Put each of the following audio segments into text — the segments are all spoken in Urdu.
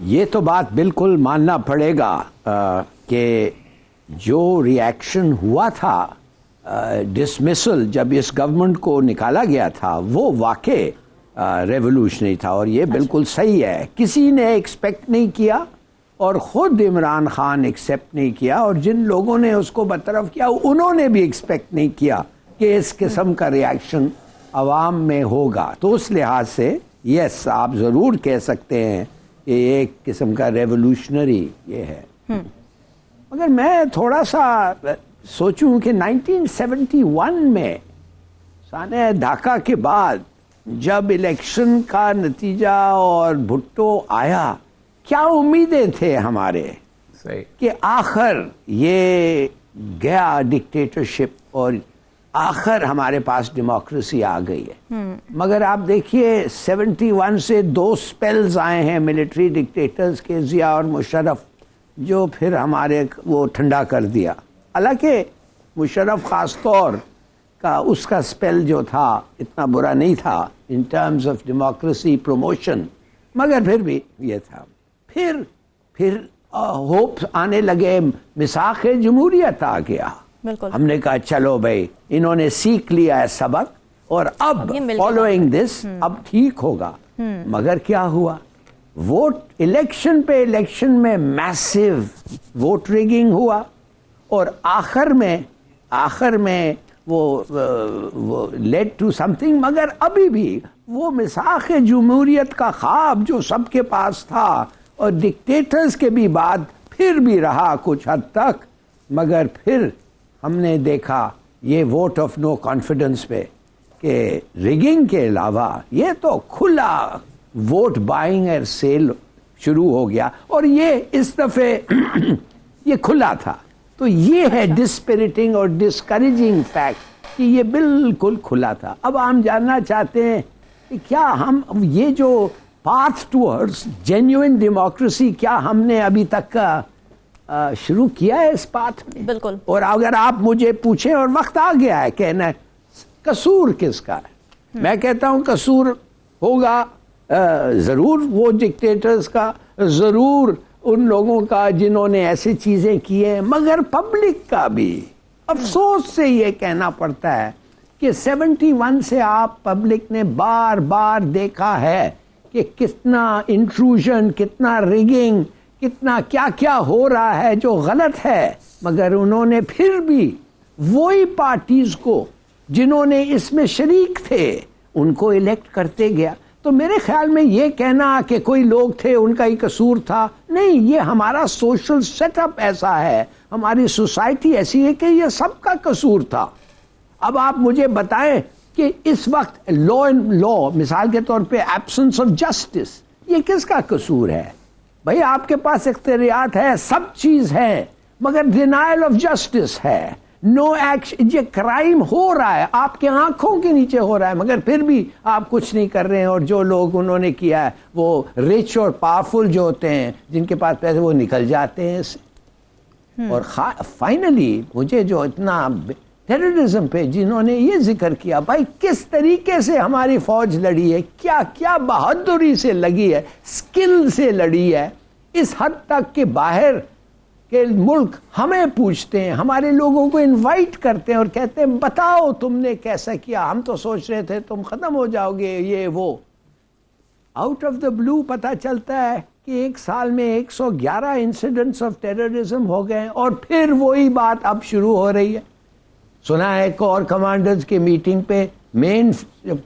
یہ تو بات بالکل ماننا پڑے گا کہ جو ریاکشن ہوا تھا ڈسمسل جب اس گورنمنٹ کو نکالا گیا تھا وہ واقع ریولوشنری تھا، اور یہ بالکل صحیح ہے. کسی نے ایکسپیکٹ نہیں کیا اور خود عمران خان ایکسیپٹ نہیں کیا، اور جن لوگوں نے اس کو برطرف کیا انہوں نے بھی ایکسپیکٹ نہیں کیا کہ اس قسم کا ریاکشن عوام میں ہوگا. تو اس لحاظ سے یس آپ ضرور کہہ سکتے ہیں کہ ایک قسم کا ریولوشنری یہ ہے. مگر میں تھوڑا سا سوچوں کہ 1971 میں سانحہ ڈھاکہ کے بعد جب الیکشن کا نتیجہ اور بھٹو آیا، کیا امیدیں تھے ہمارے صحیح کہ آخر یہ گیا ڈکٹیٹرشپ اور آخر ہمارے پاس ڈیموکریسی آ گئی ہے. مگر آپ دیکھیے 71 سے 2 سپیلز آئے ہیں ملٹری ڈکٹیٹرز کے، ضیاء اور مشرف، جو پھر ہمارے وہ ٹھنڈا کر دیا. حالانکہ مشرف خاص طور کا اس کا سپیل جو تھا اتنا برا نہیں تھا in terms of democracy promotion, مگر پھر بھی یہ تھا. پھر ہوپ آنے لگے، مساق جمہوریت آ گیا. بالکل ہم نے کہا چلو بھائی انہوں نے سیکھ لیا ہے سبق اور اب فالوئنگ دس اب ٹھیک ہوگا. مگر کیا ہوا؟ ووٹ الیکشن پہ الیکشن میں میسیو ووٹ ریگنگ ہوا، اور آخر میں وہ لیڈ ٹو سم تھنگ. مگر ابھی بھی وہ مساق جمہوریت کا خواب جو سب کے پاس تھا اور ڈکٹیٹرز کے بھی بعد پھر بھی رہا کچھ حد تک، مگر پھر ہم نے دیکھا یہ ووٹ آف نو کانفیڈنس پہ کہ ریگنگ کے علاوہ یہ تو کھلا ووٹ بائنگ اور سیل شروع ہو گیا، اور یہ اس دفعہ یہ کھلا تھا. تو یہ ہے ڈسپیرٹنگ اور ڈسکریجنگ فیکٹ کہ یہ بالکل کھلا تھا. اب ہم جاننا چاہتے ہیں کہ کیا ہم یہ جو پاتھ ٹورڈز جینیوئن ڈیموکریسی کیا ہم نے ابھی تک شروع کیا ہے اس پاتھ میں؟ بالکل. اور اگر آپ مجھے پوچھیں، اور وقت آ گیا ہے کہنا قصور کس کا ہے، میں کہتا ہوں قصور ہوگا ضرور وہ ڈکٹیٹرز کا، ضرور ان لوگوں کا جنہوں نے ایسی چیزیں کی ہیں، مگر پبلک کا بھی. افسوس سے یہ کہنا پڑتا ہے کہ 71 سے آپ پبلک نے بار بار دیکھا ہے کہ کتنا انٹروژن، کتنا ریگنگ، کتنا کیا کیا ہو رہا ہے جو غلط ہے. مگر انہوں نے پھر بھی وہی پارٹیز کو جنہوں نے اس میں شریک تھے ان کو الیکٹ کرتے گیا. تو میرے خیال میں یہ کہنا کہ کوئی لوگ تھے ان کا ہی قصور تھا، نہیں، یہ ہمارا سوشل سیٹ اپ ایسا ہے، ہماری سوسائٹی ایسی ہے کہ یہ سب کا قصور تھا. اب آپ مجھے بتائیں کہ اس وقت لا مثال کے طور پہ ایبسنس آف جسٹس، یہ کس کا قصور ہے؟ بھئی آپ کے پاس اختیارات ہے، سب چیز ہے، مگر ڈینائل آف جسٹس ہے، نو ایکشن. یہ کرائم ہو رہا ہے، آپ کے آنکھوں کے نیچے ہو رہا ہے، مگر پھر بھی آپ کچھ نہیں کر رہے ہیں. اور جو لوگ انہوں نے کیا ہے وہ رچ اور پاورفل جو ہوتے ہیں، جن کے پاس پیسے، وہ نکل جاتے ہیں اس سے. اور فائنلی مجھے جو اتنا ٹیررزم پہ جنہوں نے یہ ذکر کیا، بھائی کس طریقے سے ہماری فوج لڑی ہے، کیا کیا بہادری سے لگی ہے، سکل سے لڑی ہے، اس حد تک کہ باہر کہ ملک ہمیں پوچھتے ہیں، ہمارے لوگوں کو انوائٹ کرتے ہیں اور کہتے ہیں بتاؤ تم نے کیسا کیا، ہم تو سوچ رہے تھے تم ختم ہو جاؤ گے، یہ وہ. آؤٹ آف دا بلو پتہ چلتا ہے کہ ایک سال میں 111 انسیڈنٹس آف ٹیررزم ہو گئے، اور پھر وہی بات اب شروع ہو رہی ہے. سنا ہے کور کمانڈرز کی میٹنگ پہ مین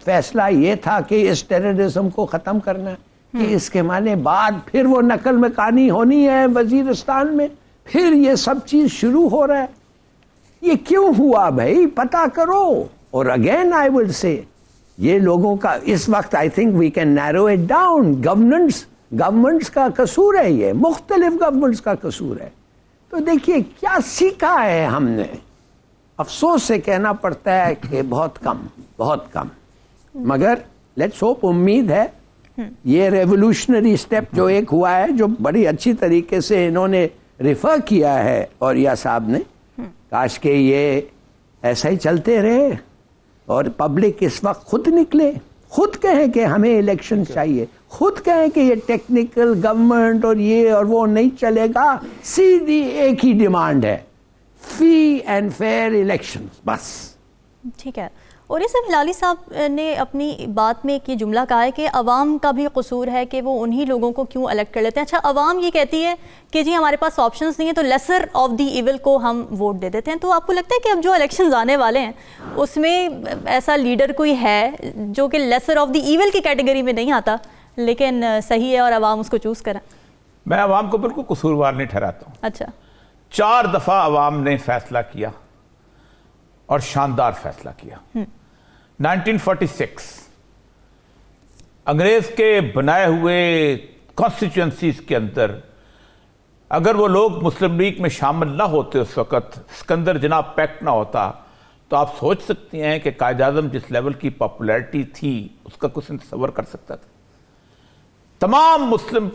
فیصلہ یہ تھا کہ اس ٹیررزم کو ختم کرنا ہے، کہ اس کے معنی بعد پھر وہ نقل مکانی ہونی ہے وزیرستان میں، پھر یہ سب چیز شروع ہو رہا ہے. یہ کیوں ہوا بھائی؟ پتہ کرو. اور اگین آئی ول سے یہ لوگوں کا اس وقت I think we can narrow it down. Governments کا قصور ہے، یہ مختلف گورنمنٹس کا قصور ہے. تو دیکھیے کیا سیکھا ہے ہم نے. افسوس سے کہنا پڑتا ہے کہ بہت کم. مگر لیٹس ہوپ، امید ہے یہ ریولوشنری سٹیپ جو ایک ہوا ہے، جو بڑی اچھی طریقے سے انہوں نے ریفر کیا ہے اور یا صاحب نے، کاش کہ یہ ایسا ہی چلتے رہے اور پبلک اس وقت خود نکلے، خود کہیں کہ ہمیں الیکشن چاہیے، خود کہیں کہ یہ ٹیکنیکل گورنمنٹ اور یہ اور وہ نہیں چلے گا. سیدھی ایک ہی ڈیمانڈ ہے, فری اینڈ فیئر الیکشن, بس. ٹھیک ہے. اور یہ صاحب ہلالی صاحب نے اپنی بات میں ایک یہ جملہ کہا ہے کہ عوام کا بھی قصور ہے کہ وہ انہی لوگوں کو کیوں الیکٹ کر لیتے ہیں. اچھا, عوام یہ کہتی ہے کہ جی ہمارے پاس آپشنز نہیں ہیں تو لیسر آف دی ایول کو ہم ووٹ دے دیتے ہیں. تو آپ کو لگتا ہے کہ اب جو الیکشنز آنے والے ہیں اس میں ایسا لیڈر کوئی ہے جو کہ لیسر آف دی ایول کی کیٹیگری میں نہیں آتا لیکن صحیح ہے اور عوام اس کو چوز کریں؟ میں عوام کو بالکل قصوروار نہیں ٹھہراتا ہوں. اچھا, 4 دفعہ عوام نے فیصلہ کیا اور شاندار فیصلہ کیا. 1946 انگریز کے بنائے ہوئے کانسٹیچوئنسیز کے اندر اگر وہ لوگ مسلم لیگ میں شامل نہ ہوتے, اس وقت سکندر جناب پیکٹ نہ ہوتا, تو آپ سوچ سکتی ہیں کہ قائد اعظم جس لیول کی پاپولیرٹی تھی اس کا کچھ تصور کر سکتا تھا. تمام مسلم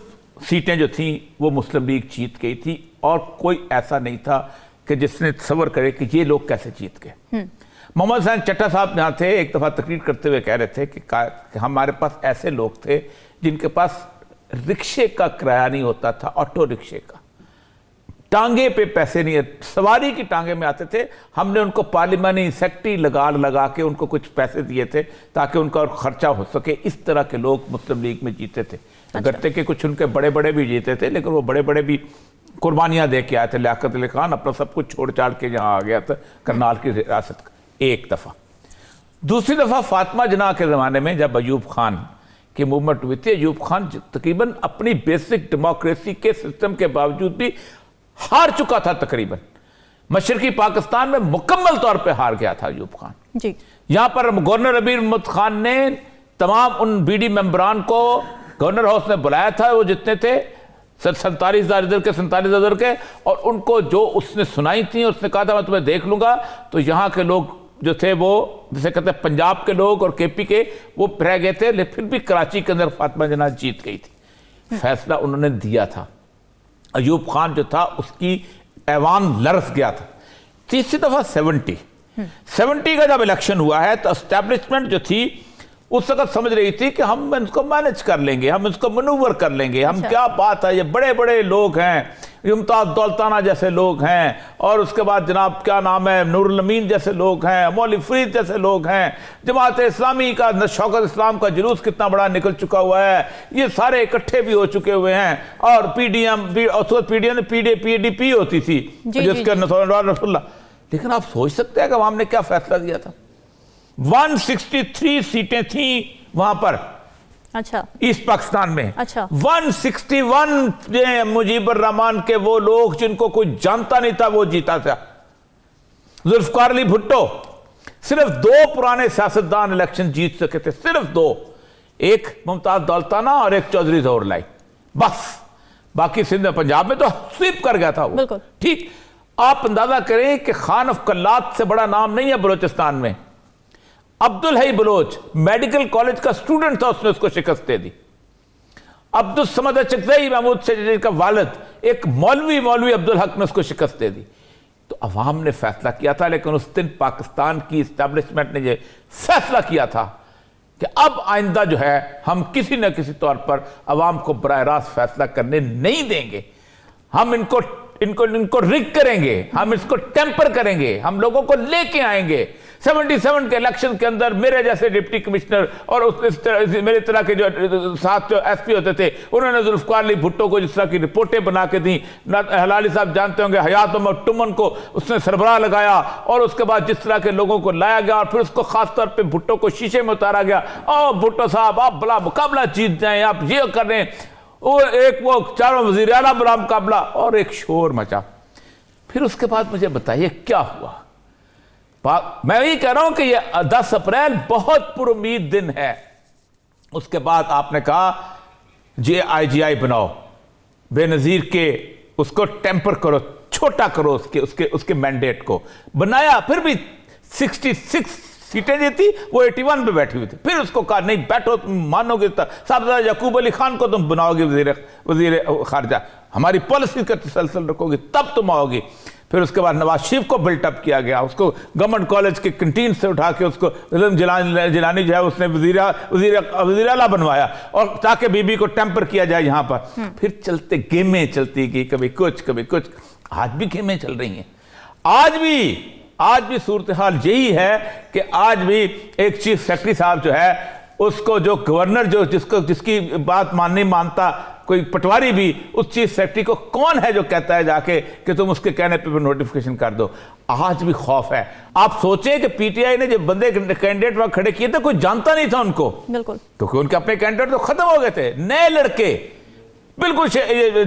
سیٹیں جو تھیں وہ مسلم لیگ جیت گئی تھی اور کوئی ایسا نہیں تھا کہ جس نے تصور کرے کہ یہ لوگ کیسے جیت گئے. محمد حسین چٹھا صاحب یہاں تھے, ایک دفعہ تقریر کرتے ہوئے کہہ رہے تھے کہ ہمارے پاس ایسے لوگ تھے جن کے پاس رکشے کا کرایہ نہیں ہوتا تھا, آٹو رکشے کا, ٹانگے پہ پیسے نہیں, سواری کی ٹانگے میں آتے تھے. ہم نے ان کو پارلیمانی سیکٹری لگا کے ان کو کچھ پیسے دیے تھے تاکہ ان کا خرچہ ہو سکے. اس طرح کے لوگ مسلم لیگ میں جیتے تھے. اگرچہ کہ کچھ ان کے بڑے بڑے بھی جیتے تھے لیکن وہ بڑے بڑے بھی قربانیاں دے کے آئے تھے. لیاقت علی خان اپنا سب کچھ چھوڑ چھاڑ کے یہاں آ گیا تھا کرنال کی ریاست کا ایک دفعہ. دوسری دفعہ فاطمہ جناح کے زمانے میں جب ایوب خان کی موومنٹ ہوئی تھی, ایوب خان تقریباً اپنی بیسک ڈیموکریسی کے سسٹم کے باوجود بھی ہار چکا تھا. تقریباً مشرقی پاکستان میں مکمل طور پہ ہار گیا تھا ایوب خان. جی, یہاں پر گورنر امیر محمد خان نے تمام ان بی ڈی ممبران کو گورنر ہاؤس میں بلایا تھا, وہ جتنے تھے 47,000 کے, اور ان کو جو اس نے سنائی تھیں اور اس نے کہا تھا میں تمہیں دیکھ لوں گا. تو یہاں کے لوگ جو تھے وہ جسے کہتے ہیں پنجاب کے لوگ اور کے پی کے, وہ رہ گئے تھے, لیکن پھر بھی کراچی کے اندر فاطمہ جناح جیت گئی تھی. فیصلہ انہوں نے دیا تھا. ایوب خان جو تھا اس کی ایوان لرز گیا تھا. تیسری دفعہ 70 کا جب الیکشن ہوا ہے تو اسٹیبلشمنٹ جو تھی اس وقت سمجھ رہی تھی کہ ہم اس کو مینج کر لیں گے, ہم اس کو منور کر لیں گے, ہم کیا بات ہے, یہ بڑے بڑے لوگ ہیں, ممتاز دولتانہ جیسے لوگ ہیں, اور اس کے بعد جناب کیا نام ہے نور الامین جیسے لوگ ہیں, مولوی فرید جیسے لوگ ہیں, جماعت اسلامی کا شوکت اسلام کا جلوس کتنا بڑا نکل چکا ہوا ہے, یہ سارے اکٹھے بھی ہو چکے ہوئے ہیں, اور پی ڈی پی پی ہوتی تھی جس کے رسول اللہ. لیکن آپ سوچ سکتے ہیں کہ عوام نے کیا فیصلہ دیا تھا. 163 سیٹیں تھیں وہاں پر. اچھا, ایسٹ پاکستان میں. اچھا, 161 مجیب الرحمان کے وہ لوگ جن کو کوئی جانتا نہیں تھا وہ جیتا تھا. ذوالفقار علی بھٹو, صرف 2 پرانے سیاستدان الیکشن جیت سکے تھے, صرف 2, ایک ممتاز دولتانہ اور ایک چودھری ظہور لائی, بس. باقی سندھ پنجاب میں تو سویپ کر گیا تھا وہ. بالکل ٹھیک. آپ اندازہ کریں کہ خان آف کلات سے بڑا نام نہیں ہے بلوچستان میں. عبدالحی بلوچ میڈیکل کالج کا سٹوڈنٹ تھا, اس نے اس کو شکست دے دی. عبدالصمد چکزئی محمود شجری کا والد ایک مولوی عبدالحق نے اس کو شکست دے دی. تو عوام نے فیصلہ کیا تھا, لیکن اس دن پاکستان کی اسٹیبلشمنٹ نے یہ فیصلہ کیا تھا کہ اب آئندہ جو ہے ہم کسی نہ کسی طور پر عوام کو براہ راست فیصلہ کرنے نہیں دیں گے, ہم ان کو رگ کریں گے, ہم اس کو ٹیمپر کریں گے, ہم لوگوں کو لے کے آئیں گے. 77 کے الیکشن کے اندر میرے جیسے ڈپٹی کمشنر اور میرے طرح کے جو ساتھ جو ایس پی ہوتے تھے انہوں نے ذوالفقار علی بھٹو کو جس طرح کی رپورٹیں بنا کے دیں. ہلالی صاحب جانتے ہوں گے حیات عمر ٹمن کو اس نے سربراہ لگایا, اور اس کے بعد جس طرح کے لوگوں کو لایا گیا اور پھر اس کو خاص طور پہ بھٹو کو شیشے میں اتارا گیا, بھٹو صاحب آپ بلا مقابلہ جیت جائیں, آپ یہ کر رہے ہیں, اور ایک وہ چاروں وزیر اعلیٰ بلا مقابلہ, اور ایک شور مچا. پھر اس کے بعد مجھے بتائیے کیا ہوا. میں یہ کہہ رہا ہوں کہ یہ 10 اپریل بہت پر امید دن ہے. اس کے بعد آپ نے کہا GI بناؤ, بے نظیر کے اس کو ٹیمپر کرو, چھوٹا کرو اس کے مینڈیٹ کو. بنایا, پھر بھی 66 سیٹیں جو تھی وہ 81 پہ بیٹھی ہوئی تھی. پھر اس کو کہا نہیں بیٹھو, تم مانو گے صاحبزادہ یعقوب علی خان کو تم بناؤ گے وزیر خارجہ, ہماری پالیسی کا تسلسل رکھو گے تب تم آؤ گے. پھر اس کے بعد نواز شریف کو بلٹ اپ کیا گیا, اس کو گورنمنٹ کالج کے کنٹین سے اٹھا کے اس کو جیلانی جو ہے اس نے وزیر اعلیٰ بنوایا, اور تاکہ بی بی کو ٹیمپر کیا جائے یہاں پر. پھر چلتے گیمیں چلتی گئی, کبھی کچھ. آج بھی گیمیں چل رہی ہیں. آج بھی صورتحال یہی ہے کہ آج بھی ایک چیف سیکرٹری صاحب جو ہے, اس کو جو گورنر جس کی بات نہیں مانتا کوئی پٹواری بھی, اس چیف سیکرٹری کو کون ہے جو کہتا ہے جا کے کہ تم اس کے کہنے پہ نوٹیفیکیشن کر دو. آج بھی خوف ہے. آپ سوچیں کہ پی ٹی آئی نے جو بندے کینڈیڈیٹ وہاں کھڑے کیے تھے, کوئی جانتا نہیں تھا ان کو, بالکل, کیونکہ ان کے اپنے کینڈیڈیٹ تو ختم ہو گئے تھے. نئے لڑکے بالکل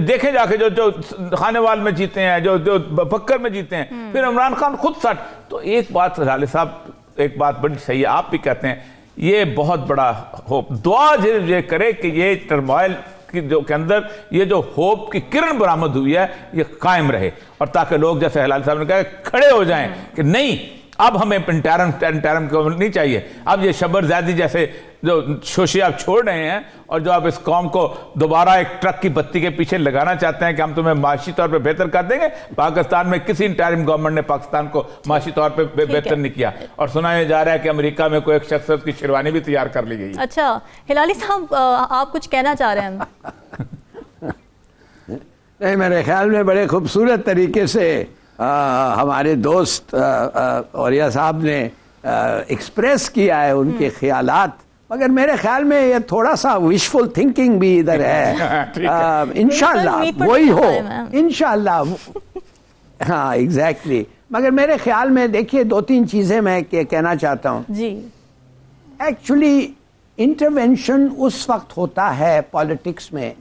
دیکھیں جا کے جو خانے وال میں جیتے ہیں, جو بکر میں جیتے ہیں, پھر عمران خان خود سٹ. تو ایک بات ہلال صاحب, ایک بات بڑی صحیح ہے, آپ بھی کہتے ہیں یہ بہت بڑا ہوپ, دعا یہ کرے کہ یہ ٹرموائل کے اندر یہ جو ہوپ کی کرن برآمد ہوئی ہے یہ قائم رہے, اور تاکہ لوگ جیسے ہلال صاحب نے کہا کھڑے ہو جائیں کہ نہیں اب ہمیں انٹرم کو نہیں چاہیے. اب یہ شبر زیادی جیسے جو شوشے آپ چھوڑ رہے ہیں, اور جو آپ اس قوم کو دوبارہ ایک ٹرک کی بتی کے پیچھے لگانا چاہتے ہیں کہ ہم تمہیں معاشی طور پہ بہتر کر دیں گے. پاکستان میں کسی انٹرم گورنمنٹ نے پاکستان کو معاشی طور پہ بہتر نہیں کیا, اور سنایا جا رہا ہے کہ امریکہ میں کوئی ایک شخص اس کی شیروانی بھی تیار کر لی گئی. اچھا ہلالی صاحب, آپ کچھ کہنا چاہ رہے ہیں؟ نہیں, میرے خیال میں بڑے خوبصورت طریقے سے ہمارے دوست اوریہ صاحب نے ایکسپریس کیا ہے ان کے خیالات, مگر میرے خیال میں یہ تھوڑا سا وشفل تھنکنگ بھی ادھر ہے. انشاءاللہ وہی ہو, انشاءاللہ. ہاں ایگزیکٹلی. مگر میرے خیال میں دیکھیے 2-3 چیزیں میں کہنا چاہتا ہوں. جی, ایکچولی انٹرونشن اس وقت ہوتا ہے پالیٹکس میں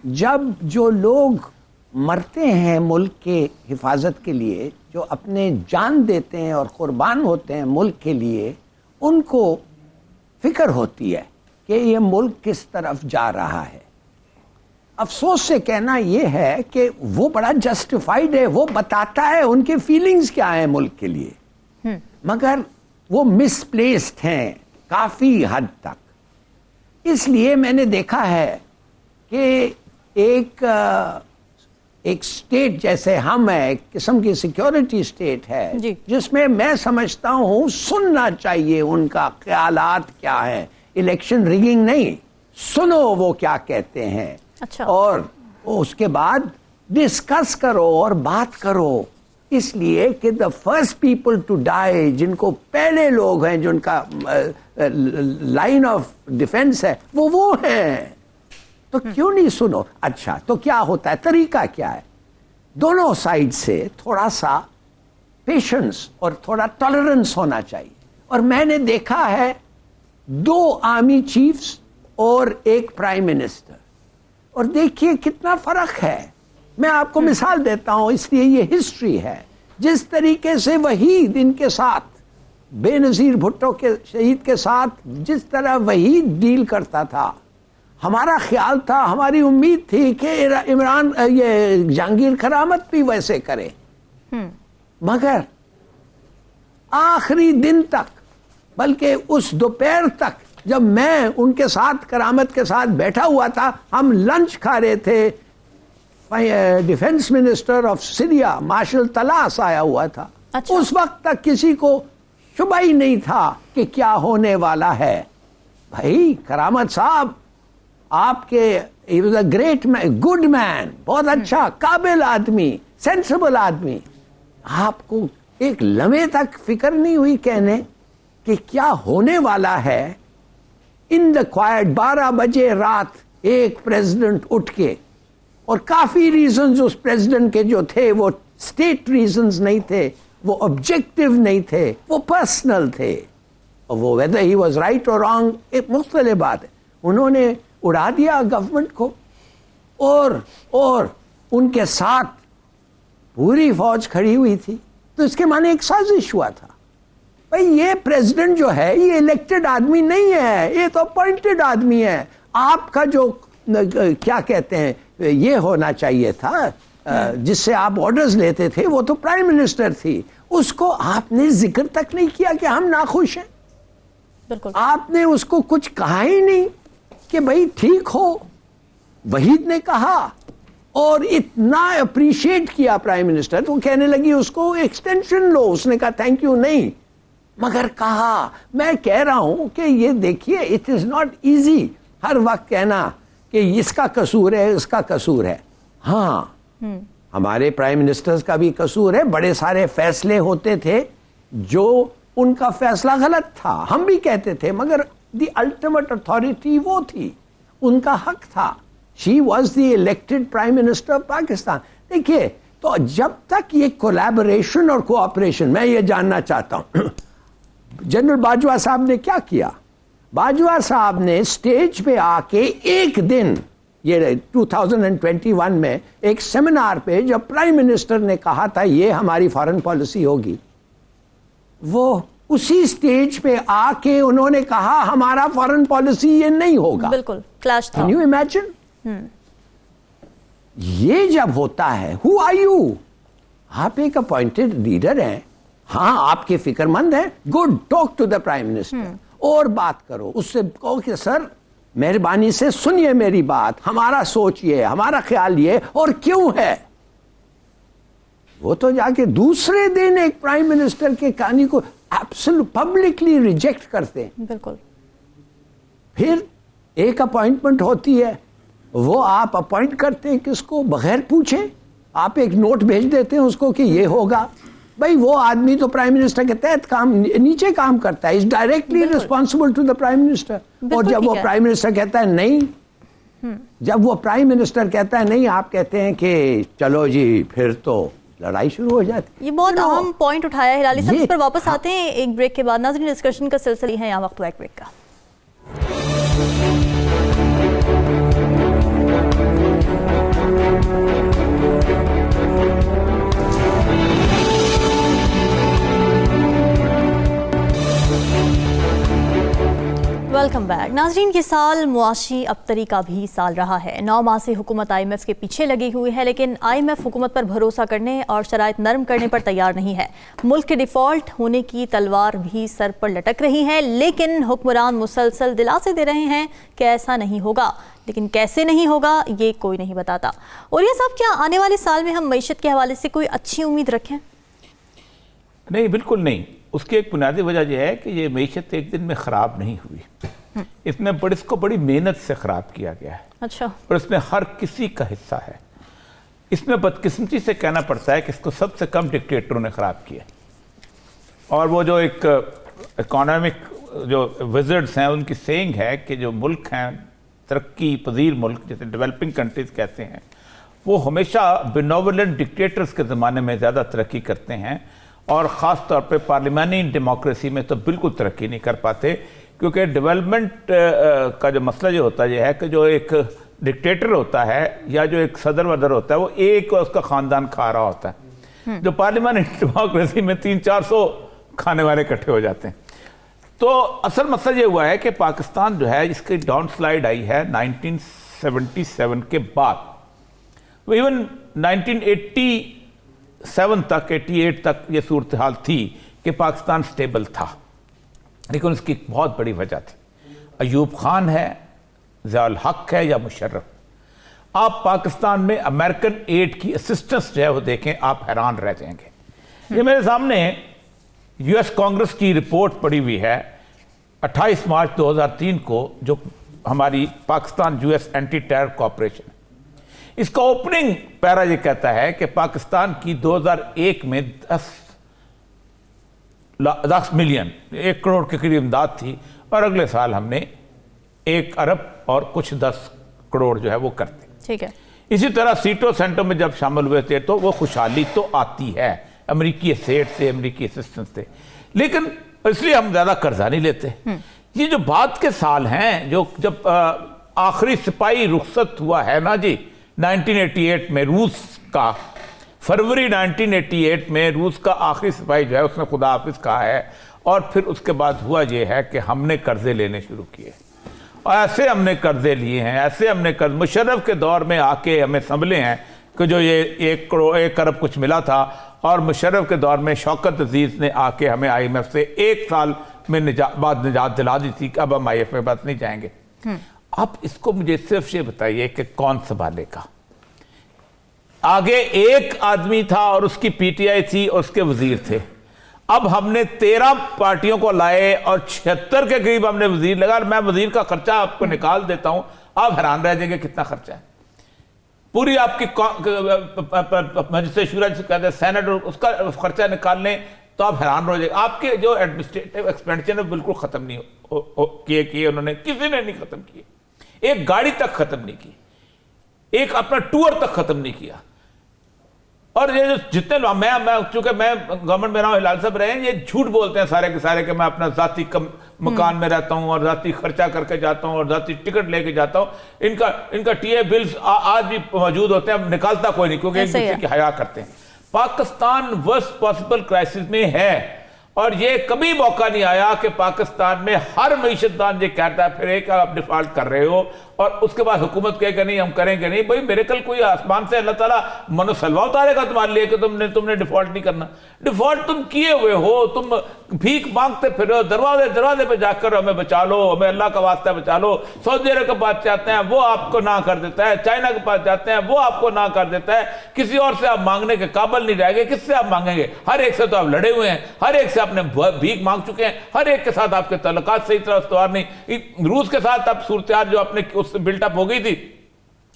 جب جو لوگ مرتے ہیں ملک کے حفاظت کے لیے, جو اپنے جان دیتے ہیں اور قربان ہوتے ہیں ملک کے لیے, ان کو فکر ہوتی ہے کہ یہ ملک کس طرف جا رہا ہے. افسوس سے کہنا یہ ہے کہ وہ بڑا جسٹیفائیڈ ہے, وہ بتاتا ہے ان کے فیلنگز کیا ہیں ملک کے لیے, مگر وہ مس پلیسڈ ہیں کافی حد تک. اس لیے میں نے دیکھا ہے کہ ایک سٹیٹ جیسے ہم ہیں, ایک قسم کی سیکیورٹی سٹیٹ ہے جس میں میں سمجھتا ہوں سننا چاہیے ان کا خیالات کیا ہیں. الیکشن ریگنگ نہیں, سنو وہ کیا کہتے ہیں. اچھا. اور اس کے بعد ڈسکس کرو اور بات کرو, اس لیے کہ the first people to die, جن کو پہلے لوگ ہیں جن کا لائن آف ڈیفense ہے وہ ہیں. تو کیوں نہیں سنو. اچھا تو کیا ہوتا ہے, طریقہ کیا ہے؟ دونوں سائڈ سے تھوڑا سا پیشنس اور تھوڑا ٹالرنس ہونا چاہیے. اور میں نے دیکھا ہے 2 آرمی چیفز اور ایک پرائم منسٹر, اور دیکھیے کتنا فرق ہے. میں آپ کو مثال دیتا ہوں, اس لیے یہ ہسٹری ہے. جس طریقے سے وحید ان کے ساتھ, بے نظیر بھٹو کے شہید کے ساتھ جس طرح وحید ڈیل کرتا تھا, ہمارا خیال تھا, ہماری امید تھی کہ یہ جہانگیر کرامت بھی ویسے کرے. مگر آخری دن تک, بلکہ اس دوپہر تک جب میں ان کے ساتھ کرامت کے ساتھ بیٹھا ہوا تھا, ہم لنچ کھا رہے تھے, defence minister of Syria marshal Tlass آیا ہوا تھا. اس وقت تک کسی کو شبہ ہی نہیں تھا کہ کیا ہونے والا ہے. بھائی کرامت صاحب آپ کے he was a great man, good man, بہت اچھا قابل آدمی, سینسیبل آدمی. آپ کو ایک لمحے تک فکر نہیں ہوئی کہنے کہ کیا ہونے والا ہے. ان دا کوائٹ 12 بجے رات ایک پریزیڈنٹ اٹھ کے, اور کافی ریزنز اس پریزیڈنٹ کے جو تھے وہ اسٹیٹ ریزنز نہیں تھے, وہ آبجیکٹو نہیں تھے, وہ پرسنل تھے, اور وہ whether he was right or wrong ایک مختلف بات ہے. انہوں نے اڑا دیا گورنمنٹ کو, اور ان کے ساتھ پوری فوج کھڑی ہوئی تھی. تو اس کے معنی ایک سازش ہوا تھا. بھائی یہ پریزیڈنٹ جو ہے یہ الیکٹڈ آدمی نہیں ہے, یہ تو اپوائنٹڈ آدمی ہے. آپ کا جو کیا کہتے ہیں یہ ہونا چاہیے تھا, جس سے آپ آرڈرز لیتے تھے, وہ تو پرائم منسٹر تھی. اس کو آپ نے ذکر تک نہیں کیا کہ ہم ناخوش ہیں. بالکل. آپ نے اس کو کچھ کہا ہی نہیں کہ بھائی ٹھیک ہو. وحید نے کہا اور اتنا اپریشیٹ کیا پرائم منسٹر, وہ کہنے لگی اس کو ایکسٹینشن لو. اس نے کہا تھینک یو نہیں, مگر کہا میں کہہ رہا ہوں کہ یہ دیکھیے اٹ از ناٹ ایزی ہر وقت کہنا کہ اس کا قصور ہے اس کا قصور ہے. ہاں ہمارے پرائم منسٹرز کا بھی قصور ہے, بڑے سارے فیصلے ہوتے تھے جو ان کا فیصلہ غلط تھا, ہم بھی کہتے تھے, مگر دی الٹیمیٹ اتھارٹی وہ تھی, ان کا حق تھا. She was the elected prime minister of Pakistan. دیکھیے تو جب تک یہ کولیبوریشن اور کوآپریشن, میں یہ جاننا چاہتا ہوں جنرل باجوہ صاحب نے کیا کیا. باجوہ صاحب نے اسٹیج پہ آ کے ایک دن یہ 2021 میں ایک سیمینار پہ جب پرائم منسٹر نے کہا تھا یہ ہماری فارن پالیسی ہوگی, وہ اسی سٹیج پہ آ کے انہوں نے کہا ہمارا فارن پالیسی یہ نہیں ہوگا. بالکل کلیش تھا. Can you imagine? یہ جب ہوتا ہے, who are you? آپ ایک اپوائنٹڈ لیڈر ہیں, ہاں آپ کے فکر مند ہیں, good, talk to the prime minister اور بات کرو اس سے, کہو کہ سر مہربانی سے سنیے میری بات, ہمارا سوچ یہ, ہمارا خیال یہ, اور کیوں ہے. وہ تو جا کے دوسرے دن ایک پرائم منسٹر کے کہانی کو پبلکلی ریجیکٹ کرتے ہیں. بالکل. پھر ایک اپوائنٹمنٹ ہوتی ہے, وہ آپ اپوائنٹ کرتے ہیں کس کو بغیر پوچھے, آپ ایک نوٹ بھیج دیتے ہیں اس کو کہ یہ ہوگا. بھائی وہ آدمی تو پرائم منسٹر کے تحت کام نیچے کام کرتا ہے, is directly responsible to the prime minister. اور جب وہ پرائم منسٹر کہتا ہے نہیں, جب وہ پرائم منسٹر کہتا ہے نہیں, آپ کہتے ہیں کہ چلو جی پھر تو لڑائی شروع ہو جاتی. یہ بہت اہم پوائنٹ اٹھایا ہے ہلالی صاحب, اس پر واپس آتے ہیں ایک بریک کے بعد. ناظرین ڈسکشن کا سلسلہ ہے, یہاں وقت ہوا ایک بریک کا. Welcome back. ناظرین یہ سال معاشی ابتری کا بھی سال رہا ہے. 9 ماہ سے حکومت آئی ایم ایف کے پیچھے لگی ہوئی ہے, لیکن آئی ایم ایف حکومت پر بھروسہ کرنے اور شرائط نرم کرنے پر تیار نہیں ہے. ملک کے ڈیفالٹ ہونے کی تلوار بھی سر پر لٹک رہی ہے, لیکن حکمران مسلسل دلاسے دے رہے ہیں کہ ایسا نہیں ہوگا, لیکن کیسے نہیں ہوگا یہ کوئی نہیں بتاتا. اور یہ صاحب کیا آنے والے سال میں ہم معیشت کے حوالے سے کوئی اچھی امید رکھیں؟ نہیں, بالکل نہیں. اس کی ایک بنیادی وجہ یہ ہے کہ یہ معیشت ایک دن میں خراب نہیں ہوئی, اس کو بڑی محنت سے خراب کیا گیا ہے. اچھا. اور اس میں ہر کسی کا حصہ ہے. اس میں بدقسمتی سے کہنا پڑتا ہے کہ اس کو سب سے کم ڈکٹیٹروں نے خراب کیا. اور وہ جو ایک اکانومک جو وزرڈز ہیں ان کی سینگ ہے کہ جو ملک ہیں ترقی پذیر ملک جیسے ڈیولپنگ کنٹریز کہتے ہیں, وہ ہمیشہ بینوولنٹ ڈکٹیٹرز کے زمانے میں زیادہ ترقی کرتے ہیں, اور خاص طور پہ پارلیمانی ڈیموکریسی میں تو بالکل ترقی نہیں کر پاتے, کیونکہ ڈیولپمنٹ کا جو مسئلہ یہ ہوتا ہے کہ جو ایک ڈکٹیٹر ہوتا ہے یا جو ایک صدر ودر ہوتا ہے وہ ایک اس کا خاندان کھا رہا ہوتا ہے, جو پارلیمانی ڈیموکریسی میں 300-400 کھانے والے اکٹھے ہو جاتے ہیں. تو اصل مسئلہ یہ ہوا ہے کہ پاکستان جو ہے اس کی ڈاؤن سلائیڈ آئی ہے 1977 کے بعد. ایون 1987 تک 88 تک یہ صورتحال تھی کہ پاکستان سٹیبل تھا, لیکن اس کی ایک بہت بڑی وجہ تھی. ایوب خان ہے, ضیاء الحق ہے یا مشرف. آپ پاکستان میں امریکن ایڈ کی اسسٹنس جو ہے وہ دیکھیں, آپ حیران رہ جائیں گے. یہ میرے سامنے یو ایس کانگریس کی رپورٹ پڑی ہوئی ہے 28 مارچ 2003 کو, جو ہماری Pakistan U S anti terror cooperation. اس کا اوپننگ پیرا یہ کہتا ہے کہ پاکستان کی 2001 میں 10 ملین 1 کروڑ کے قریب امداد تھی, اور اگلے سال ہم نے 1 ارب اور کچھ 10 کروڑ جو ہے وہ کرتے. ٹھیک ہے. اسی طرح سیٹو سینٹر میں جب شامل ہوئے تھے تو وہ خوشحالی تو آتی ہے, امریکی اسیٹ سے, امریکی اسسٹنس سے, لیکن اس لیے ہم زیادہ قرضہ نہیں لیتے. یہ جو بعد کے سال ہیں, جو جب آخری سپاہی رخصت ہوا ہے نا جی 1988 میں روس کا, فروری 1988 میں روس کا آخری سپاہی جو ہے اس نے خدا حافظ کہا ہے, اور پھر اس کے بعد ہوا یہ ہے کہ ہم نے قرضے لینے شروع کیے, اور ایسے ہم نے قرضے لیے ہیں, ایسے ہم نے مشرف کے دور میں آ کے ہمیں سنبھلے ہیں کہ جو یہ 1 ارب کچھ ملا تھا, اور مشرف کے دور میں شوکت عزیز نے آ کے ہمیں آئی ایم ایف سے 1 سال میں بعد نجات دلا دی تھی کہ اب ہم آئی ایف میں بس نہیں جائیں گے. اب اس کو مجھے صرف یہ بتائیے کہ کون سنبھالے گا. آگے ایک آدمی تھا اور اس کی پی ٹی آئی تھی اور اس کے وزیر تھے. اب ہم نے 13 پارٹیوں کو لائے اور 76 کے قریب ہم نے وزیر لگا. اور میں وزیر کا خرچہ آپ کو نکال دیتا ہوں, آپ حیران رہ جائیں گے کتنا خرچہ ہے. پوری آپ کی مجلس شورا جسے کہتے ہیں سینٹ, اس کا خرچہ نکال لیں تو آپ حیران ہو جائیں. آپ کے جو ایڈمنسٹریٹو ایکسپینڈیچر ہے بالکل ختم نہیں کیے انہوں نے, کسی نے نہیں ختم کیے. ایک گاڑی تک ختم نہیں کی, ایک اپنا ٹور تک ختم نہیں کیا. اور یہ جو جتنے چونکہ میں گورنمنٹ میں رہا ہوں, ہلال صاحب رہے ہیں, یہ جھوٹ بولتے ہیں سارے کے سارے کہ میں اپنا ذاتی مکان میں رہتا ہوں اور ذاتی خرچہ کر کے جاتا ہوں اور ذاتی ٹکٹ لے کے جاتا ہوں. ان کا ٹی اے بلز آج بھی موجود ہوتے ہیں, اب نکالتا کوئی نہیں کیونکہ ایک دوسرے کی حیا کرتے ہیں. پاکستان ورسٹ پاسبل کرائسس میں ہے, اور یہ کبھی موقع نہیں آیا کہ پاکستان میں ہر معیشت دان یہ کہتا ہے پھر ایک آپ ڈیفالٹ کر رہے ہو اور اس کے بعد حکومت کہے کہ نہیں ہم کریں گے نہیں. بھائی میرے کل کوئی آسمان سے اللہ تعالیٰ منو سلوا اتارے گا تمہارے لیے کہ تم نے ڈیفالٹ نہیں کرنا. ڈیفالٹ تم کیے ہوئے ہو, تم بھیک مانگتے پھرو, دروازے پہ جا کر ہمیں بچا لو, ہمیں اللہ کا واسطہ بچا لو. سعودی عرب کے پاس جاتے ہیں وہ آپ کو نہ کر دیتا ہے, چائنا کے پاس جاتے ہیں وہ آپ کو نہ کر دیتا ہے. کسی اور سے آپ مانگنے کے قابل نہیں رہ گئے, کس سے آپ مانگیں گے؟ ہر ایک سے تو آپ لڑے ہوئے ہیں, ہر ایک سے آپ نے بھیک مانگ چکے ہیں, ہر ایک کے ساتھ آپ کے تعلقات صحیح طرح استوار نہیں. روس کے ساتھ اب صورتحال جو اپنے اس سے بلٹ اپ ہو گئی تھی,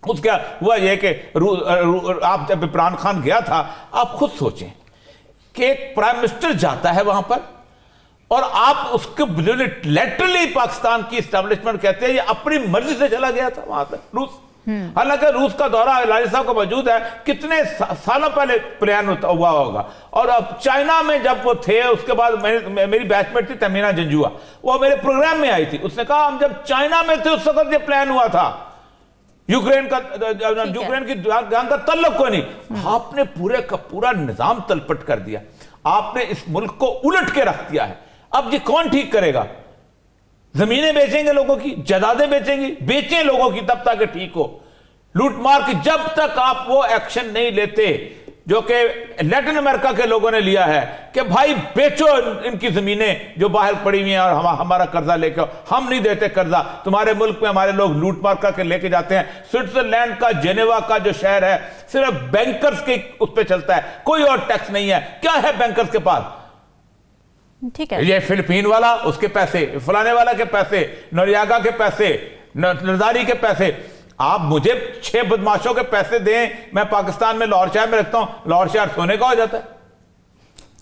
اس کا ہوا یہ کہ آپ جب عمران خان گیا تھا, آپ خود سوچیں کہ ایک پرائم منسٹر جاتا ہے وہاں پر اور آپ اس کو لیٹرلی پاکستان کی اسٹیبلشمنٹ کہتے ہیں یہ اپنی مرضی سے چلا گیا تھا وہاں تک روس. حالانکہ روس کا دورہ لالی صاحب کا موجود ہے, کتنے سالوں پہلے پلان ہوا ہوگا. اور اب چائنا میں جب وہ تھے, اس کے بعد میری بیچ میٹ تھی تہمینہ جنجوا, وہ میرے پروگرام میں آئی تھی, اس نے کہا ہم جب چائنا میں تھے اس وقت یہ پلان ہوا تھا, یوکرین کی جنگ کا تعلق کوئی نہیں. آپ نے پورے کا پورا نظام تلپٹ کر دیا, آپ نے اس ملک کو الٹ کے رکھ دیا ہے. اب یہ کون ٹھیک کرے گا؟ زمینیں بیچیں گے لوگوں کی, جائیدادیں بیچیں گے, بیچیں لوگوں کی تب تک ٹھیک ہو. لوٹ مار کی جب تک آپ وہ ایکشن نہیں لیتے جو کہ لیٹن امریکہ کے لوگوں نے لیا ہے کہ بھائی بیچو ان کی زمینیں جو باہر پڑی ہوئی ہیں اور ہمارا قرضہ لے کے, ہم نہیں دیتے قرضہ, تمہارے ملک میں ہمارے لوگ لوٹ مار کر کے لے کے جاتے ہیں. سوئٹزرلینڈ کا جنیوا کا جو شہر ہے صرف بینکرز کے اس پہ چلتا ہے, کوئی اور ٹیکس نہیں ہے. کیا ہے بینکرز کے پاس؟ ٹھیک ہے, یہ فلپین والا اس کے پیسے, فلانے والا کے پیسے, نوریاگا کے پیسے, نرداری کے پیسے. آپ مجھے 6 بدماشوں کے پیسے دیں, میں پاکستان میں لاہور شہر میں رکھتا ہوں, لاہور شہر سونے کا ہو جاتا ہے.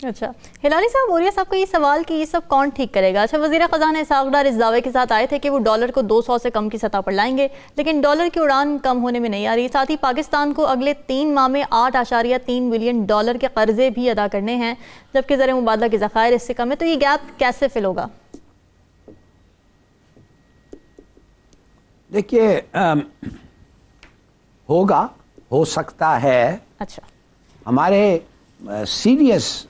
اچھا ہلالی صاحب, اوریہ صاحب کا یہ سوال کہ یہ سب کون ٹھیک کرے گا. اچھا وزیر خزانہ اسحاق ڈار اس دعوے کے ساتھ آئے تھے کہ وہ ڈالر کو 200 سے کم کی سطح پر لائیں گے, لیکن ڈالر کی اڑان کم ہونے میں نہیں آ رہی. ساتھ ہی پاکستان کو اگلے 3 ماہ میں 8.3 بلین ڈالر کے قرضے بھی ادا کرنے ہیں, جبکہ زر مبادلہ کے ذخائر اس سے کم ہے. تو یہ گیپ کیسے فل ہوگا؟ دیکھیے ہوگا, ہو سکتا ہے. اچھا ہمارے سیریس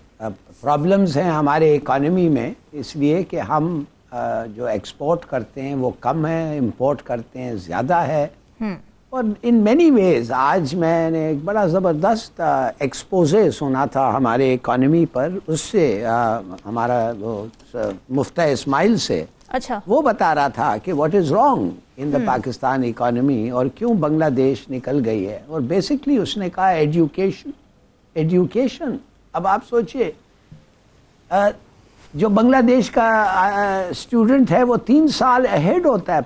پرابلمز ہیں ہمارے اکانومی میں, اس لیے کہ ہم جو ایکسپورٹ کرتے ہیں وہ کم ہے, امپورٹ کرتے ہیں زیادہ ہے. اور ان مینی ویز آج میں نے ایک بڑا زبردست ایکسپوزے سنا تھا ہمارے اکانومی پر, اس سے ہمارا مفتیٰ اسماعیل سے. اچھا وہ بتا رہا تھا کہ what is wrong in the Pakistan economy اور کیوں بنگلہ دیش نکل گئی ہے. اور بیسکلی اس نے کہا ایجوکیشن. اب آپ سوچئے جو بنگلہ دیش کا اسٹوڈنٹ ہے وہ 3 سال اہیڈ ہوتا ہے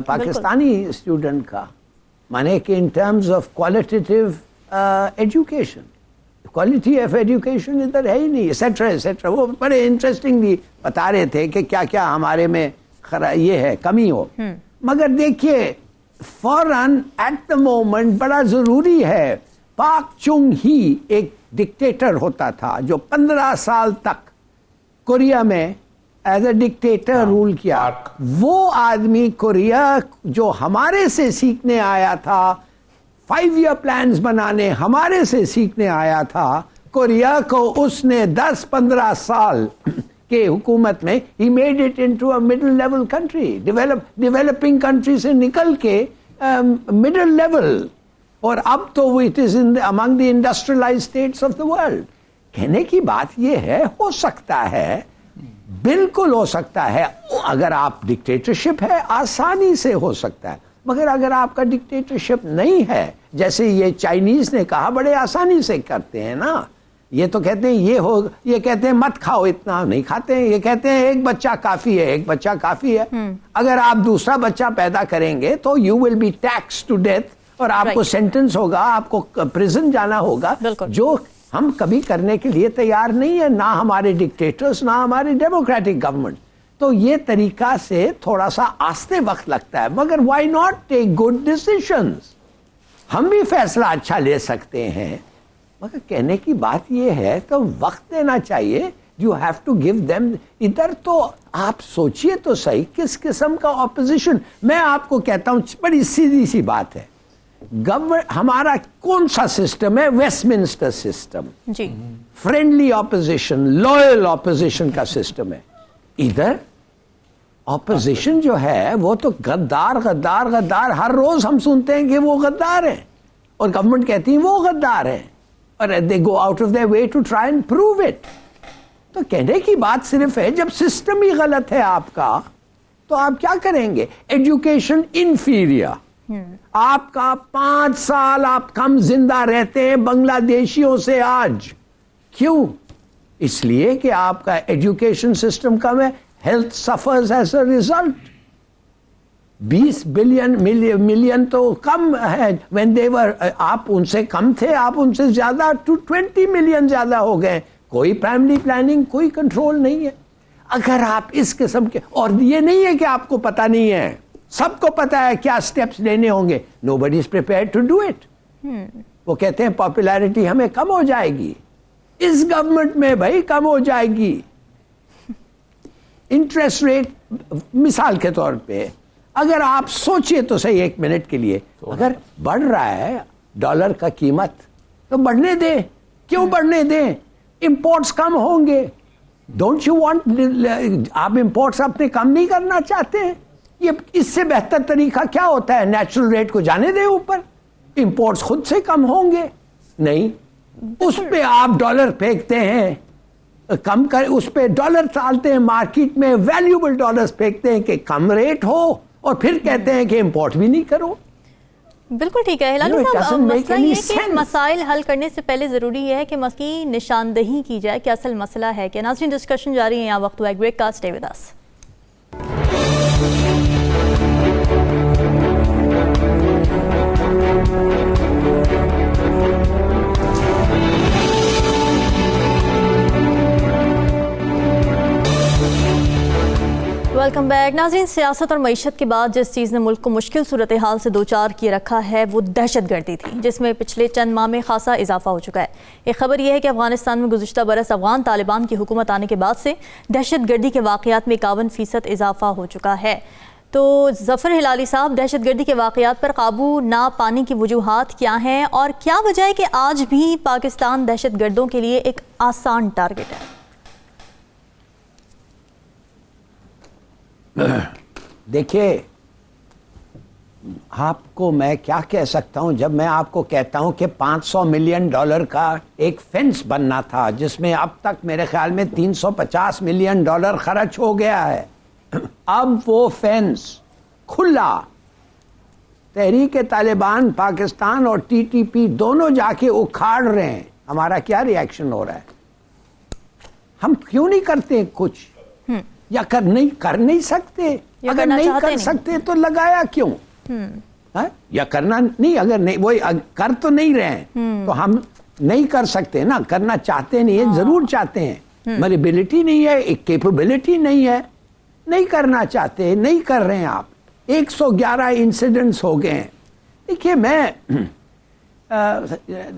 پاکستانی اسٹوڈنٹ کا, مانے کہ in terms of qualitative education. Quality of education ادھر ہے ہی نہیں, ایسیٹرا ایسیٹرا. وہ بڑے انٹرسٹنگلی بتا رہے تھے کہ کیا کیا ہمارے میں یہ ہے کمی ہو. مگر دیکھیے فوراً ایٹ دا مومنٹ بڑا ضروری ہے, پاک چنگ ہی ایک ڈکٹیٹر ہوتا تھا جو 15 سال تک کوریا میں ایز اے ڈکٹیٹر رول کیا. وہ آدمی کوریا جو ہمارے سے سیکھنے آیا تھا, 5 year plans بنانے ہمارے سے سیکھنے آیا تھا, کوریا کو اس نے 10-15 سال کے حکومت میں he made it into a middle level country, developing country سے نکل کے middle level, اور اب تو it is among the industrialized states of the world. کہنے کی بات یہ ہے, ہو سکتا ہے, بالکل ہو سکتا ہے, اگر آپ ڈکٹیٹرشپ ہے آسانی سے ہو سکتا ہے. مگر اگر آپ کا ڈکٹیٹرشپ نہیں ہے، جیسے یہ چائنیز نے کہا، بڑے آسانی سے کرتے ہیں نا، یہ تو کہتے ہیں یہ کہتے ہیں مت کھاؤ، اتنا نہیں کھاتے ہیں، یہ کہتے ہیں ایک بچہ کافی ہے، ایک بچہ کافی ہے. اگر آپ دوسرا بچہ پیدا کریں گے تو you will be taxed to death, اور آپ کو سینٹنس ہوگا، آپ کو پریزن جانا ہوگا، جو ہم کبھی کرنے کے لیے تیار نہیں ہے، نہ ہمارے ڈکٹیٹرز، نہ ہماری ڈیموکریٹک گورنمنٹ. تو یہ طریقہ سے تھوڑا سا آستے وقت لگتا ہے، مگر why not take good decisions. ہم بھی فیصلہ اچھا لے سکتے ہیں، مگر کہنے کی بات یہ ہے تو وقت دینا چاہیے. You have to give them. ادھر تو آپ سوچئے تو صحیح کس قسم کا اپوزیشن. میں آپ کو کہتا ہوں بڑی سیدھی سی بات ہے، ہمارا کون سا سسٹم ہے؟ ویسٹ منسٹر سسٹم، جی، فرینڈلی اپوزیشن، لوئل اپوزیشن کا سسٹم ہے. ادھر اپوزیشن جو ہے وہ تو غدار غدار غدار، ہر روز ہم سنتے ہیں کہ وہ غدار ہیں، اور گورنمنٹ کہتی ہے وہ غدار ہیں، اور they go out of their way to try and prove it. تو کہنے کی بات صرف ہے جب سسٹم ہی غلط ہے آپ کا تو آپ کیا کریں گے؟ ایجوکیشن انفیریئر، آپ کا 5 سال آپ کم زندہ رہتے ہیں بنگلہ دیشیوں سے آج. کیوں؟ اس لیے کہ آپ کا ایجوکیشن سسٹم کم ہے. Health suffers as a result. 20 million تو کم ہے. when they were آپ ان سے کم تھے، آپ ان سے زیادہ 20 ملین زیادہ ہو گئے. کوئی فیملی پلاننگ، کوئی کنٹرول نہیں ہے. اگر آپ اس قسم کے، اور یہ نہیں ہے کہ آپ کو پتہ نہیں ہے، سب کو پتہ ہے کیا سٹیپس لینے ہوں گے. nobody is prepared to do it. وہ کہتے ہیں پاپولیرٹی ہمیں کم ہو جائے گی. اس گورنمنٹ میں بھائی کم ہو جائے گی. انٹرسٹ ریٹ مثال کے طور پہ اگر آپ سوچئے تو صحیح ایک منٹ کے لیے، اگر بڑھ رہا ہے ڈالر کا قیمت تو بڑھنے دیں. کیوں بڑھنے دیں؟ امپورٹس کم ہوں گے. ڈونٹ یو وانٹ، آپ امپورٹس اپنے کم نہیں کرنا چاہتے ہیں؟ یہ اس سے بہتر طریقہ کیا ہوتا ہے؟ نیچرل ریٹ کو جانے دیں اوپر، امپورٹس خود سے کم ہوں گے. نہیں، اس پہ آپ ڈالر پھینکتے ہیں، کم کر، اس پہ ڈالر ڈالتے ہیں مارکیٹ میں، ویلیوبل ڈالرز پھینکتے ہیں کہ کم ریٹ ہو، اور پھر کہتے ہیں کہ امپورٹ بھی نہیں کرو. بالکل ٹھیک ہے ہلالی صاحب. مسئلہ یہ ہے کہ مسائل حل کرنے سے پہلے ضروری ہے کہ مسئلہ نشاندہی کی جائے کہ اصل مسئلہ ہے کہ. ناظرین ڈسکشن جاری ہے، یہاں وقت ہوا ایک بریک کا. Stay with us. Welcome back. ناظرین، سیاست اور معیشت کے بعد جس چیز نے ملک کو مشکل صورتحال سے دوچار کیے رکھا ہے وہ دہشت گردی تھی، جس میں پچھلے چند ماہ میں خاصا اضافہ ہو چکا ہے. ایک خبر یہ ہے کہ افغانستان میں گزشتہ برس افغان طالبان کی حکومت آنے کے بعد سے دہشت گردی کے واقعات میں 51% اضافہ ہو چکا ہے. تو ظفر ہلالی صاحب، دہشت گردی کے واقعات پر قابو نہ پانے کی وجوہات کیا ہیں، اور کیا وجہ ہے کہ آج بھی پاکستان دہشت گردوں کے لیے ایک آسان ٹارگٹ ہے؟ دیکھیے، آپ کو میں کیا کہہ سکتا ہوں جب میں آپ کو کہتا ہوں کہ $500 ملین کا ایک فینس بننا تھا، جس میں اب تک میرے خیال میں $350 ملین خرچ ہو گیا ہے. اب وہ فینس کھلا، تحریک طالبان پاکستان اور TTP دونوں جا کے اکھاڑ رہے ہیں. ہمارا کیا ری ایکشن ہو رہا ہے؟ ہم کیوں نہیں کرتے کچھ؟ یا کر نہیں سکتے؟ اگر نہیں کر سکتے تو لگایا کیوں؟ یا کرنا نہیں، اگر نہیں، وہی کر تو نہیں رہے ہیں تو ہم نہیں کر سکتے نا. کرنا چاہتے نہیں ہیں، ضرور چاہتے ہیں، ہماری ایبلٹی نہیں ہے، ایک کیپبلٹی نہیں ہے، نہیں کرنا چاہتے، نہیں کر رہے ہیں. آپ 111 انسیڈنٹس ہو گئے ہیں. دیکھیے،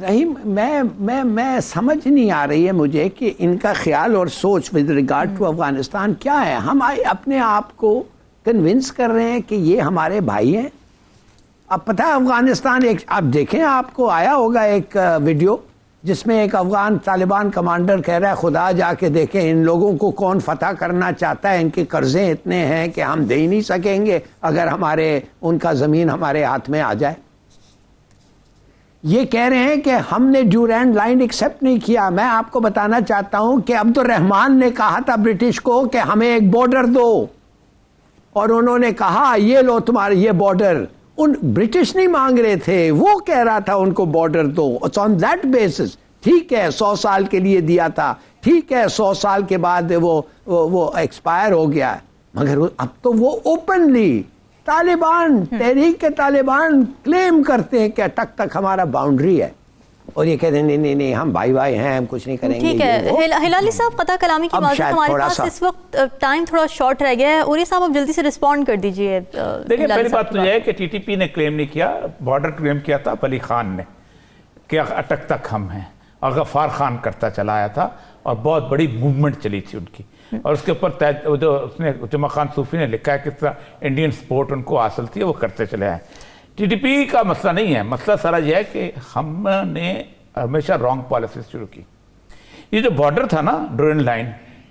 رحیم، میں سمجھ نہیں آ رہی ہے مجھے کہ ان کا خیال اور سوچ ود ریگارڈ ٹو افغانستان کیا ہے. ہم اپنے آپ کو کنونس کر رہے ہیں کہ یہ ہمارے بھائی ہیں. اب پتہ ہے افغانستان ایک، آپ دیکھیں، آپ کو آیا ہوگا ایک ویڈیو جس میں ایک افغان طالبان کمانڈر کہہ رہا ہے خدا جا کے دیکھیں ان لوگوں کو کون فتح کرنا چاہتا ہے، ان کے قرضے اتنے ہیں کہ ہم دے ہی نہیں سکیں گے اگر ان کا زمین ہمارے ہاتھ میں آ جائے. یہ کہہ رہے ہیں کہ ہم نے ڈیورینڈ لائن ایکسیپٹ نہیں کیا. میں آپ کو بتانا چاہتا ہوں کہ عبد الرحمان نے کہا تھا برٹش کو کہ ہمیں ایک بارڈر دو، اور انہوں نے کہا یہ لو تمہارا یہ بارڈر. ان برٹش نہیں مانگ رہے تھے, وہ کہہ رہا تھا ان کو بارڈر دو. آن دیٹ بیسس ٹھیک ہے 100 سال کے لیے دیا تھا, ٹھیک ہے 100 سال کے بعد وہ ایکسپائر ہو گیا, مگر اب تو وہ اوپنلی طالبان, تحریک طالبان کلیم کرتے ہیں کہ ٹک تک ہمارا باؤنڈری ہے, اور یہ کہتے ہیں نہیں ہم بھائی بھائی ہیں, ہم کچھ نہیں کریں گے. ٹھیک ہے ہلالی صاحب, قطع کلامی کی بات ہمارے پاس اس وقت ٹائم تھوڑا شارٹ رہ گیا ہے. اوریہ صاحب آپ جلدی سے رسپونڈ کر دیجئے. دیکھیں پہلی بات تو یہ ہے کہ ٹی ٹی پی نے کلیم نہیں کیا, بارڈر کلیم کیا تھا ولی خان نے کہ اٹک تک ہم ہیں, اور غفار خان کرتا چلا آیا تھا, اور بہت بڑی موومنٹ چلی تھی ان کی, اور اس کے اوپر جو اس نے جمعہ خان صوفی نے لکھا ہے کس طرح انڈین سپورٹ ان کو حاصل تھی, وہ کرتے چلے آئے. ٹی ٹی پی کا مسئلہ نہیں ہے, مسئلہ سارا یہ ہے کہ ہم نے ہمیشہ رانگ پالیسیز شروع کی. یہ جو بارڈر تھا نا ڈورین لائن,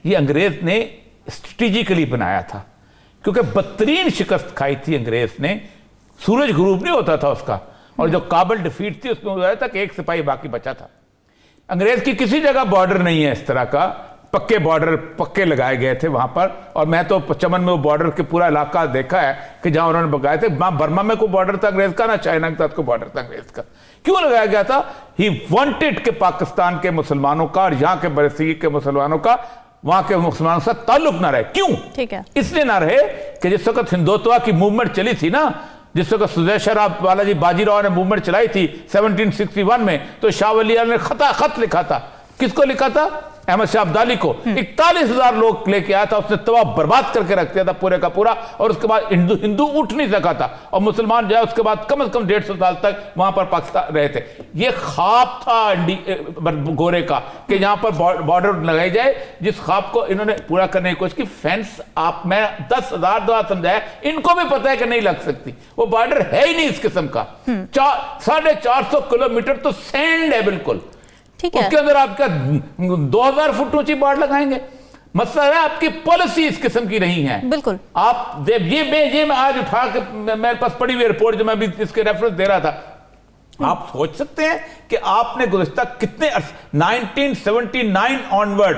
یہ انگریز نے اسٹریٹجیکلی بنایا تھا, کیونکہ بدترین شکست کھائی تھی انگریز نے, سورج غروب نہیں ہوتا تھا اس کا, اور جو کابل ڈیفیٹ تھی اس میں ہو جاتا تھا کہ ایک سپاہی باقی بچا تھا. انگریز کی کسی جگہ بارڈر نہیں ہے اس طرح کا, پکے بارڈر پکے لگائے گئے تھے وہاں پر, اور میں تو چمن میں وہ بارڈر کے پورا علاقہ دیکھا ہے کہ جہاں انہوں نے بگائے تھے. برما میں کوئی بارڈر تھا انگریز کا, نہ چائنا کے ساتھ کوئی بارڈر تھا انگریز کا. کیوں لگایا گیا تھا؟ ہی وانٹڈ کہ پاکستان کے مسلمانوں کا اور یہاں کے برصغیر کے مسلمانوں کا وہاں کے مسلمانوں سے تعلق نہ رہے. کیوں؟ ٹھیک ہے, اس لیے نہ رہے کہ جس وقت ہندوتوا کی موومنٹ چلی تھی نا, جس وقت سدیشورا بالاجی باجی راؤ نے موومنٹ چلائی تھی 1761 میں, تو شاہ ولی اللہ نے خط لکھا تھا. کس کو لکھا تھا؟ احمد شاہ ابدالی کو. 41,000 لوگ لے کے آیا تھا, اس نے تباہ برباد کر کے رکھ دیا تھا پورے کا پورا, اور اس کے بعد ہندو اٹھ نہیں سکا تھا, اور مسلمان جو ہے اس کے بعد کم از کم 150 سال تک وہاں پر پاکستان رہے تھے. یہ خواب تھا گورے کا کہ یہاں پر بارڈر لگائی جائے, جس خواب کو انہوں نے پورا کرنے کی کوشش کی. فینس آپ میں 10,000 دفعہ سمجھایا, ان کو بھی پتہ ہے کہ نہیں لگ سکتی, وہ بارڈر ہے ہی نہیں اس قسم کا. 450 کلومیٹر تو سینڈ ہے بالکل, اس کے اندر آپ کا 2000 فٹ اونچی بارڈ لگائیں گے. مسئلہ ہے آپ کی پالیسی اس قسم کی نہیں ہے. بالکل آپ یہ میں آج اٹھا کے میرے پاس پڑی ہوئی رپورٹ جو میں بھی اس کے ریفرنس دے رہا تھا, آپ سوچ سکتے ہیں کہ آپ نے گزشتہ کتنے 1979 آنورڈ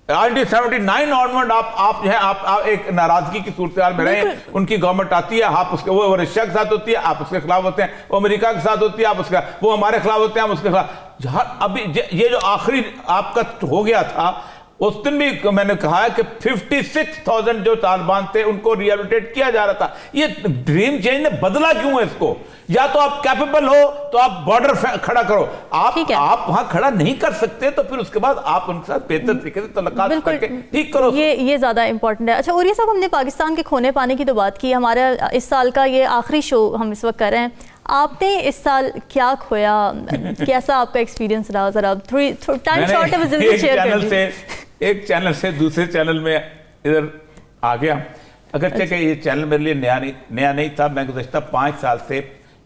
1979 آنورڈ آپ جو ہے آپ ایک ناراضگی کی صورتحال میں رہے. ان کی گورنمنٹ آتی ہے, آپ اس کے, وہ رشیا کے ساتھ ہوتی ہے, آپ اس کے خلاف ہوتے ہیں, وہ امریکہ کے ساتھ ہوتی ہے, آپ اس کا, وہ ہمارے خلاف ہوتے ہیں, ہم اس کے خلاف. ابھی یہ جو آخری آپ کا ہو گیا تھا, اس دن بھی میں نے کہا ہے کہ 56,000 جو طالبان تھے ان کو ری ایلوکیٹ کیا جا رہا تھا. یہ ڈریم چینج نے بدلا کیوں ہے اس کو؟ یا تو آپ کیپیبل ہو تو آپ بارڈر کھڑا کرو, آپ وہاں کھڑا نہیں کر سکتے تو پھر اس کے بعد آپ ان کے ساتھ بہتر طریقے سے تعلقات کر کے ٹھیک کرو. یہ زیادہ امپورٹنٹ ہے. اچھا اوریہ صاحب, ہم نے پاکستان کے کھونے پانے کی تو بات کی, ہمارا اس سال کا یہ آخری شو ہم اس وقت کر رہے ہیں. آپ نے اس سال کیا کھویا, کیسا آپ کا ایکسپیرینس رہا؟ ذرا تھوڑی ٹائم شارٹ ہے, جلدی شیئر کر دیجیے. ایک چینل سے دوسرے چینل میں ادھر آ گیا, اگرچہ کہ یہ چینل میرے لیے نیا نہیں تھا. میں گزشتہ 5 سال سے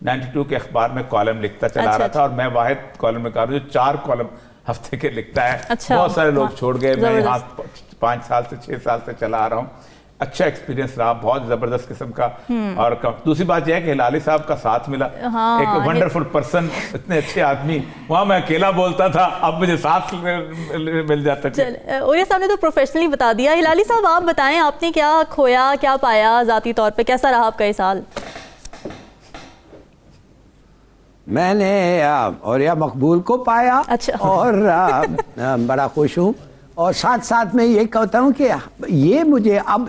92 کے اخبار میں کالم لکھتا چلا رہا تھا, اور میں واحد کالم میں کہا جو 4 کالم ہفتے کے لکھتا ہے. بہت سارے لوگ چھوڑ گئے, میں یہاں 5 سال سے 6 سال سے چلا آ رہا ہوں. اچھا ایکسپیرینس رہا, بہت زبردست قسم کا. اور دوسری بات یہ ہے کہ ہلالی صاحب کا ساتھ ملا, ایک ونڈرفل پرسن, اتنے اچھے آدمی. وہاں میں اکیلا بولتا تھا, اب مجھے ساتھ مل جاتا تھا. اوریہ صاحب نے تو پروفیشنلی بتا دیا. ہلالی صاحب آپ بتائیں, آپ نے کیا کھویا, کیا پایا ذاتی طور پہ, کیسا رہا آپ کا یہ سال؟ میں نے اوریہ مقبول کو پایا, اور بڑا خوش ہوں. اور ساتھ میں یہ کہتا ہوں کہ یہ مجھے اب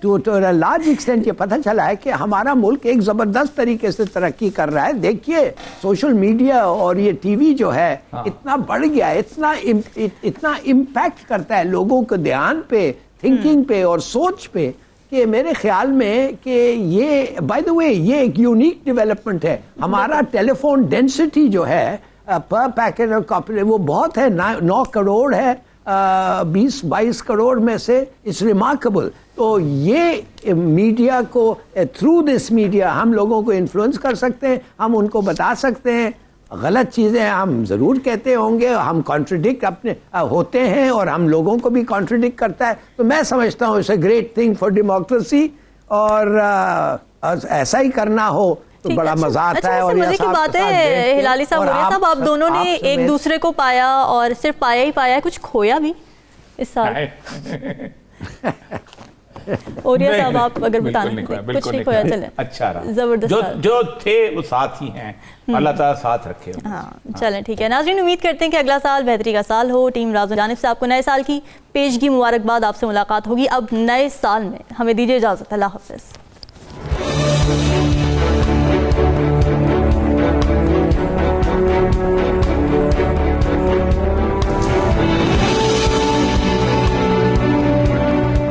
ٹو لارج ایکسٹینٹ یہ پتہ چلا ہے کہ ہمارا ملک ایک زبردست طریقے سے ترقی کر رہا ہے. دیکھیے سوشل میڈیا اور یہ ٹی وی جو ہے اتنا بڑھ گیا ہے, اتنا امپیکٹ کرتا ہے لوگوں کے دھیان پہ, تھنکنگ پہ اور سوچ پہ, کہ میرے خیال میں کہ یہ بائی دا وے یہ ایک یونیک ڈیولپمنٹ ہے. ہمارا ٹیلی فون ڈینسٹی جو ہے پر پیکٹ اور کاپی وہ بہت ہے, 9 کروڑ ہے 20-22 کروڑ میں سے. It's remarkable. تو یہ میڈیا کو, تھرو دس میڈیا ہم لوگوں کو انفلوئنس کر سکتے ہیں, ہم ان کو بتا سکتے ہیں. غلط چیزیں ہم ضرور کہتے ہوں گے, ہم کانٹرڈکٹ اپنے ہوتے ہیں, اور ہم لوگوں کو بھی کانٹرڈکٹ کرتا ہے. تو میں سمجھتا ہوں it's a great thing for democracy, اور ایسا ہی کرنا ہو تو بڑا مزہ آتا ہے. اور مزے کی بات ہے ہلالی صاحب, اوریہ صاحب, آپ دونوں نے ایک دوسرے کو پایا, اور صرف پایا ہی پایا, کچھ کھویا بھی اس سال. اوریا صاحب آپ اگر بتانا کچھ نہیں کھویا، چلیں اچھا رہا، زبردست جو تھے وہ ساتھ ہی ہیں، اللہ تعالیٰ ساتھ رکھے. ہاں چلیں ٹھیک ہے ناظرین، امید کرتے ہیں کہ اگلا سال بہتری کا سال ہو. ٹیم رازو جانب سے آپ کو نئے سال کی پیشگی مبارکباد. آپ سے ملاقات ہوگی اب نئے سال میں. ہمیں دیجیے اجازت، اللہ حافظ.